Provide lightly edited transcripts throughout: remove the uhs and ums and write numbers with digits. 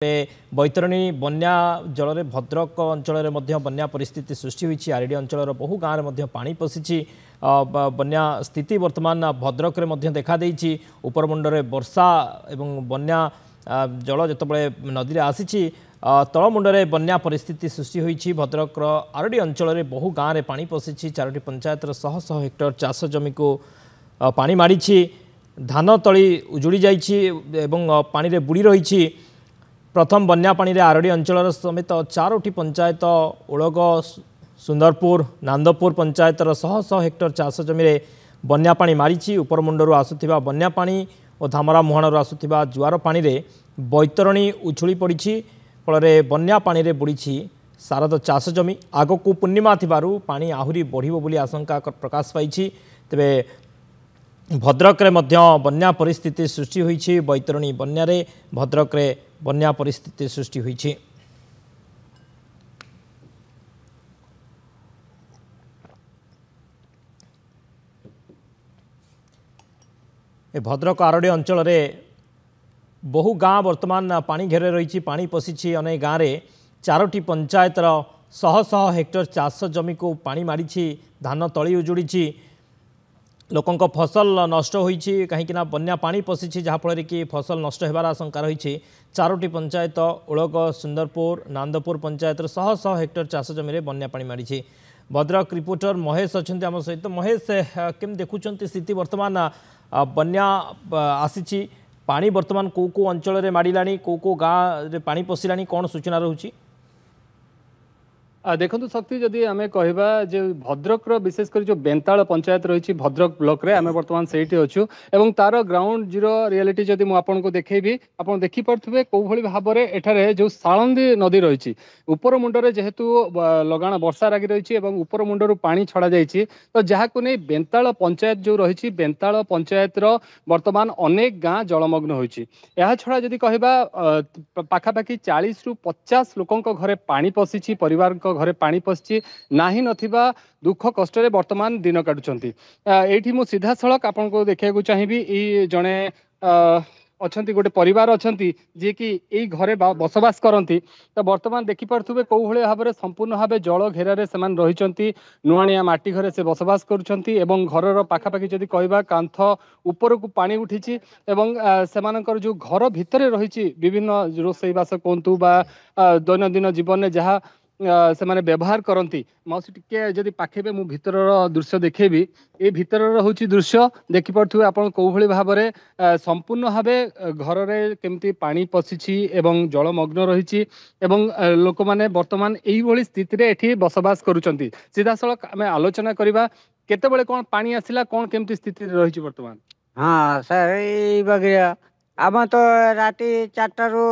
बैतरणी बन्या जल भद्रक अंचल बन्या परिस्थिति सृष्टि होती आरडी अंचल बहु गाँव में पानी पशिची बन्या स्थिति वर्तमान भद्रक देखा उपरमुंडे वर्षा एवं बन्या जल जिते नदी आसी तलमुंडे बन्या परिस्थिति सृष्टि होती भद्रक आरडी अंचल बहु गाँव में पानी पशिची 4टी पंचायतर शह शह हेक्टर चाष जमी को पानी मारी धान तली उजुड़ी जाइए पानी रे बुड़ी रही प्रथम बन्या पानी रे आरडी अंचल समेत 4टी पंचायत ओलग सुंदरपुर नांदपुर पंचायतर शह शह हेक्टर चाष जमी बन्या पानी मारी उपरमुंडर आसुथिबा बन्या पानी और धामरा मुहाणर आसुथिबा जुआर पानी रे बैतरणी उछुली पड़ी फल बन्या पानी रे बुड़ी सारद चाष जमी आगकू पूर्णिमा थिबारु पानी आहुरी बढ़िबो बोली आशंका प्रकाश पाई तेबे भद्रक रे मध्य बन्या परिस्थिति सृष्टि होईछि बैतरणी बन्या रे भद्रक रे बन्या परिस्थिति सृष्टि होईछि। भद्रक आरडी अंचल रे बहु गाँ वर्तमान पानी घेरे रही पानी पशिछि अनेक गाँव में 4टी पंचायतर शह शह हेक्टर चाष जमी को पानी मारी धान तली उजुड़ी लोकों फसल नष्ट होईछि कहीं बन्या पानी पशिछि जहाँफल कि फसल नष्ट होबार आशंका रही 4टी पंचायत ओलग सुंदरपुर नांदपुर पंचायतर शह शह हेक्टर चाष जमी बन्या पानी मारी भद्रक रिपोर्टर महेश अच्छा आम सहित महेश केम देखुं स्थिति वर्तमान बन्या आसी पानी वर्तमान को अंचल में माड़ा को गाँव में पानी पशिला कौन सूचना रोचे देखो शक्ति जदि आम कहवा जे भद्रक विशेषकर जो बेंताल पंचायत रही भद्रक ब्लॉक रे आम बर्तमान से अच्छु एवं तार ग्राउंड जीरो रियलिटी जदि मुझे देखी आप देखिपे कौ भाव में एठारे जो सालंदी नदी रही उपर मुंडरे जेहेतु लगाण वर्षा लगी रही उपर मुंडर पानी छड़ा जाइए तो जहाँ को नहीं बेंताल पंचायत जो रही बेंताल पंचायत वर्तमान अनेक गाँ जलमग्न होती छड़ा जदि कहवा पाखापाखि 40 ରୁ 50 लोकों घरे पानी पशिची परिवार घरे पानी पशिची नाही नथिबा दुख कष्ट वर्तमान दिन काटुचंती एठी मु सीधा सड़क आपन को देखिया चाहिए ई जड़े अच्छा गोटे परिवार अच्छा जी कि यही घरे बसवास करती तो बर्तमान देखिपे कौ भाव में संपूर्ण भाव जल घेर से रही नुआनिया माटी घरे से बसवास करुँच घर पाखापाखि जदि कहवा कांथ ऊपर को पानी उठी से जो घर भितर रही विभिन्न रोषेईवास कहतु बा दैनंदिन जीवन में जहाँ से माने व्यवहार करती मौसी टिके जदि पाखेबे मु भितर दृश्य देखेबी ए भितर हूँ दृश्य देखिपे आप कौ भाव में संपूर्ण भाव घर में केमती पानी पशिची एवं जलमग्न रही लोक मैंने बर्तमान यही स्थिति एठी बसवास करुँच सीधा सड़क आम आलोचना करवा केतेबेले कौन पानी आसिला कौन केमती स्थिति रही बर्तमान हाँ सर आम तो राति 4 ରୁ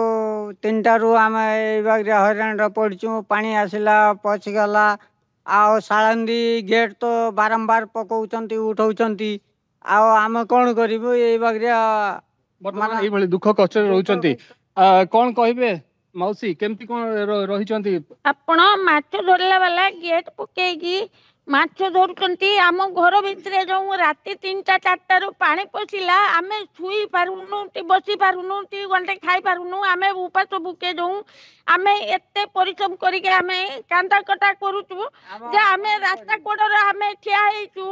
3 आम हईराण पड़चु पानी आसला पशिगला आ सालंदी गेट तो बारंबार पकाउंट उठाउंट आम कौन करूँ ये दुख कष्ट रोचंती कौन कहे मौसी केमती कौन रही आपण माछ धरला वाला गेट पकईकी माछ धरुचंती आम घर भितर जो राति 3ଟା 4ଟା ରୁ पानी पशिला आम शुई पारुनु बसी पारुनु घंटे खाई पारुनु आम उपास भुके जाऊँ आम एते परिश्रम करके आम कांदा कटा करूचु जे आम रास्ता कोडर आम ठिया हेचु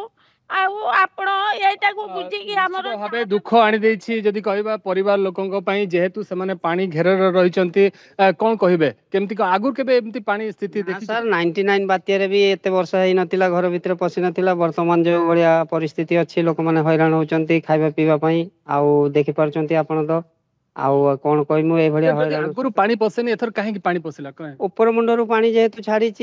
दुख आनी जदि कहवा परिवार लोकों जेहेतु से पानी घेर रही कौन कहे केमती आगु के पानी स्थिति सर 99 बात्यारे भी एत वर्ष हो नाला घर भीतर पशि नाला वर्तमान जो भाया परिस्थिति अच्छी लोक मैंने हैरान होती खाଇବା पीवाई आउ देखी पार्टी आपड़ तो आउ कौन कहमु आगुरु पानी पसेनी एथर काहे पानी पसिला ऊपर मुंडरू पानी जेहेतु छाड़ी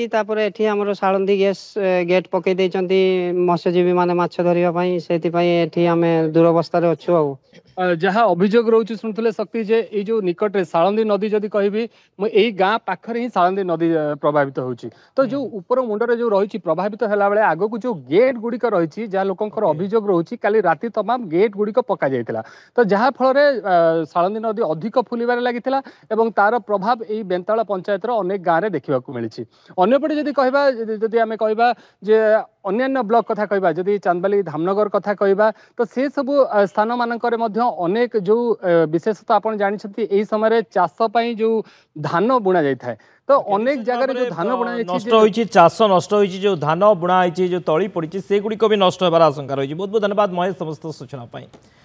एठी हमर सालंदी गैस गेट पकई देइचंती मत्स्यजीवी माने माछ धरिबा पई सेति पई एठी हमें दुरवस्था रे अछु आउ जहाँ अभियोग रोचे शुणुले शक्ति जे ये जो निकट में सालंदी नदी जदि कहबी यही गाँ पाखरे ही सालंदी नदी प्रभावित होची तो जो ऊपर मुंडरे जो रही प्रभावित है बेले आग को जो गेट गुड़िक रही जहाँ लोकर अभियोग रोचे काली राति तमाम गेट गुड़िक पका जाइला तो जहाँ फल सालंदी दिन अधिक फुलबार लगी तार प्रभाव यही बेंताल पंचायत अनेक गाँव में देखा मिली अंपटे जदि कहवा जदि आम कह अन्य ब्लॉक कथा कहवा जदि चांदबाली धामनगर कथा कहवा तो से सब स्थान मानकर अनेक जो विशेषतः आप जानते यही समय चाष जो धान बुणा जाए तो अनेक जगह जो धान बुणा नष्ट होइछि चाष नष्ट होइछि जो धान बुणा होइछि जो तली पड़ी से गुड़िक भी नष्ट होबार आशंका रही बहुत बहुत धन्यवाद महेश समस्त सूचना पाई।